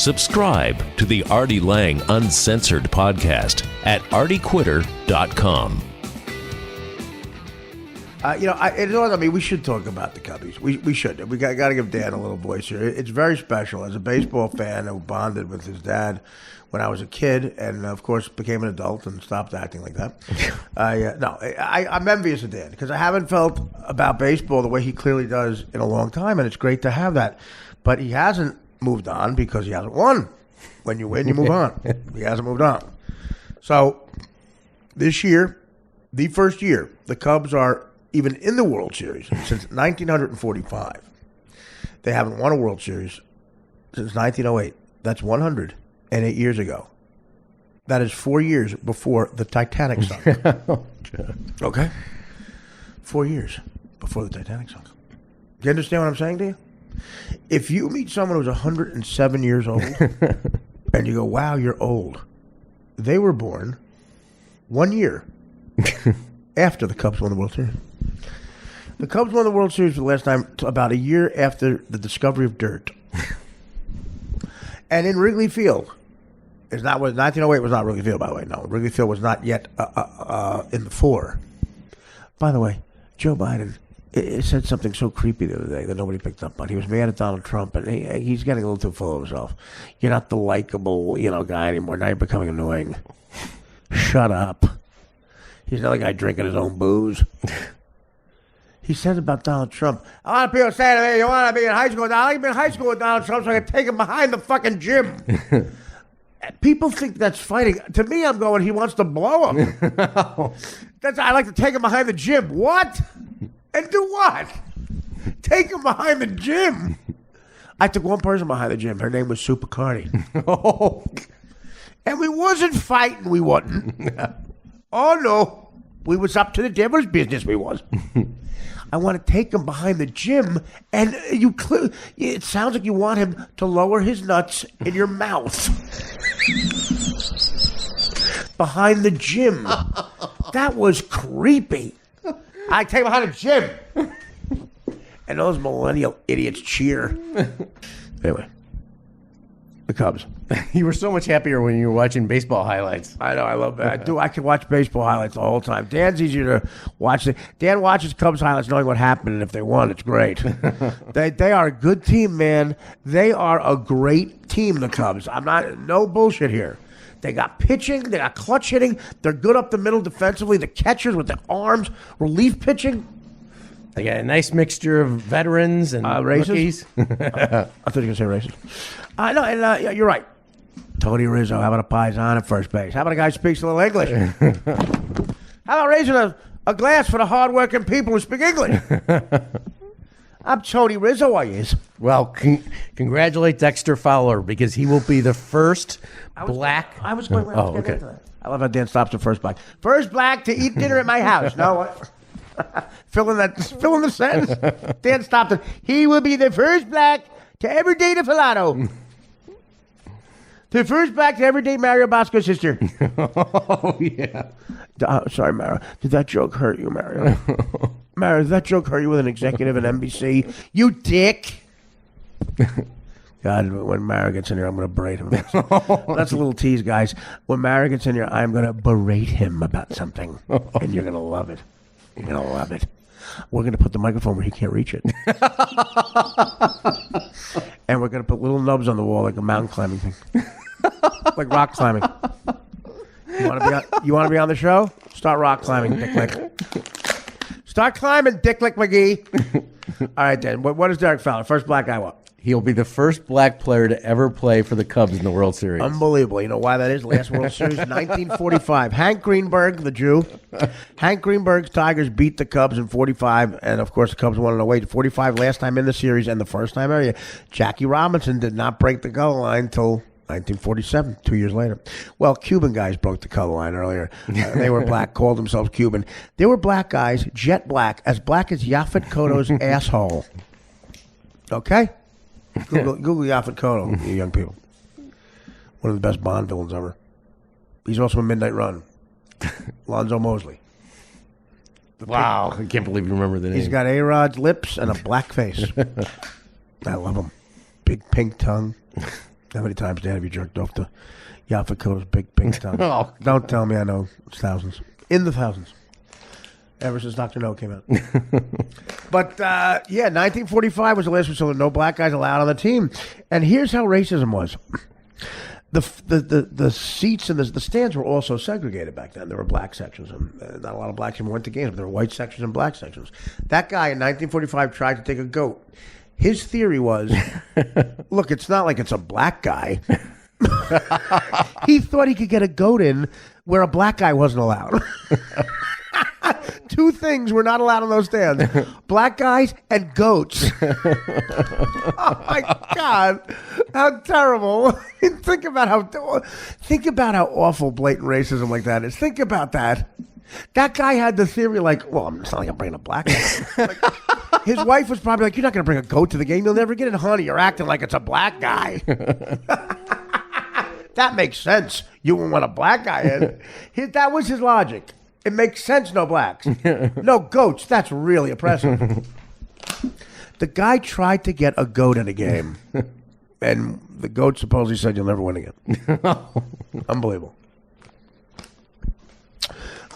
Subscribe to the Artie Lang Uncensored podcast at artiequitter.com. We should talk about the Cubbies. We should. We got to give Dan a little voice here. It's very special. As a baseball fan who bonded with his dad when I was a kid and, of course, became an adult and stopped acting like that. I'm envious of Dan because I haven't felt about baseball the way he clearly does in a long time, and it's great to have that. But he hasn't moved on because he hasn't won. When you win, you move on. He hasn't moved on. So this year, the first year, the Cubs are even in the World Series since 1945. They haven't won a World Series since 1908. That's 108 years ago. That is 4 years before the Titanic sunk. Okay? 4 years before the Titanic sunk. Do you understand what I'm saying to you? If you meet someone who's 107 years old and you go, wow, you're old. They were born 1 year after the Cubs won the World Series. The Cubs won the World Series for the last time about a year after the discovery of dirt. And in Wrigley Field, 1908 was not Wrigley Field, by the way. No, Wrigley Field was not yet in the four. By the way, Joe Biden said something so creepy the other day that nobody picked up on. He was mad at Donald Trump, and he's getting a little too full of himself. You're not the likable, guy anymore. Now you're becoming annoying. Shut up. He's another guy drinking his own booze. He said about Donald Trump, a lot of people say to me, you want to be in high school? I like to be in high school with Donald Trump so I can take him behind the fucking gym. People think that's fighting. To me, I'm going, he wants to blow him. I like to take him behind the gym. What? And do what? Take him behind the gym. I took one person behind the gym. Her name was Sue Picardi. And we wasn't fighting. We wasn't. Oh, no. We was up to the devil's business. We was. I want to take him behind the gym, and it sounds like you want him to lower his nuts in your mouth. Behind the gym. That was creepy. I take him behind the gym. And those millennial idiots cheer. Anyway. The Cubs. You were so much happier when you were watching baseball highlights. I know, I love that. I can watch baseball highlights the whole time. Dan's easier to watch. Dan watches Cubs highlights knowing what happened, and if they won, it's great. They are a good team, man. They are a great team, the Cubs. No bullshit here. They got pitching. They got clutch hitting. They're good up the middle defensively. The catchers with their arms, relief pitching. They got a nice mixture of veterans and rookies. I thought you were going to say racist. No, and you're right. Tony Rizzo, how about a paisan at first base? How about a guy who speaks a little English? How about raising a glass for the hard-working people who speak English? I'm Tony Rizzo, I is. Well, congratulate Dexter Fowler because he will be the first black. I was going to get into that. I love how Dan stops the first black. First black to eat dinner at my house. No, what? Fill in the sentence. Dan stopped it. He will be the first black to ever date a Filato. The first black to ever date Mario Bosco's sister. Oh, yeah. Sorry, Mario. Did that joke hurt you, Mario? Mario, did that joke hurt you with an executive at NBC? You dick. God, when Mario gets in here, I'm going to berate him. That's a little tease, guys. When Mario gets in here, I'm going to berate him about something. And you're going to love it. You're going to love it. We're going to put the microphone where he can't reach it. And we're going to put little nubs on the wall like a mountain climbing thing. Like rock climbing. You want to be on the show? Start rock climbing, Dick Lick. Start climbing, Dick Lick McGee. All right, Dan. What is Derek Fowler? First black guy what? He'll be the first black player to ever play for the Cubs in the World Series. Unbelievable. You know why that is? Last World Series, 1945. Hank Greenberg, the Jew. Hank Greenberg's Tigers beat the Cubs in 45, and of course the Cubs won in 08. 45 last time in the series, and the first time ever. Jackie Robinson did not break the goal line until 1947, 2 years later. Well, Cuban guys broke the color line earlier. They were black, called themselves Cuban. They were black guys, jet black as Yaphet Kotto's asshole. Okay? Google Yaphet Kotto, you young people. One of the best Bond villains ever. He's also in Midnight Run. Lonzo Mosley. Wow, I can't believe you remember the name. He's got A-Rod's lips and a black face. I love him. Big pink tongue. How many times, Dan, have you jerked off to Yafako's big pink tongue? Oh. Don't tell me I know. It's thousands. In the thousands. Ever since Dr. No came out. But, 1945 was the last one, so there were no black guys allowed on the team. And here's how racism was. The seats and the stands were also segregated back then. There were black sections, and not a lot of blacks even went to games, but there were white sections and black sections. That guy in 1945 tried to take a goat. His theory was, look, it's not like it's a black guy. He thought he could get a goat in where a black guy wasn't allowed. Two things were not allowed on those stands: black guys and goats. Oh my God, how terrible! Think about how awful blatant racism like that is. Think about that. That guy had the theory like, well, it's not like I'm bringing a black guy. Like, his wife was probably like, you're not going to bring a goat to the game. You'll never get it, honey. You're acting like it's a black guy. That makes sense. You wouldn't want a black guy in. That was his logic. It makes sense, no blacks. No goats. That's really oppressive. The guy tried to get a goat in a game, and the goat supposedly said, you'll never win again. Unbelievable.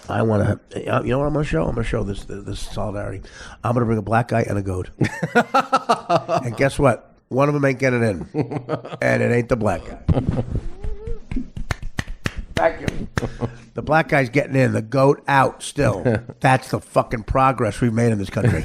I want to, you know what I'm going to show? I'm going to show this solidarity. I'm going to bring a black guy and a goat. And guess what? One of them ain't getting in. And it ain't the black guy. Thank you. The black guy's getting in, the goat out still. That's the fucking progress we've made in this country.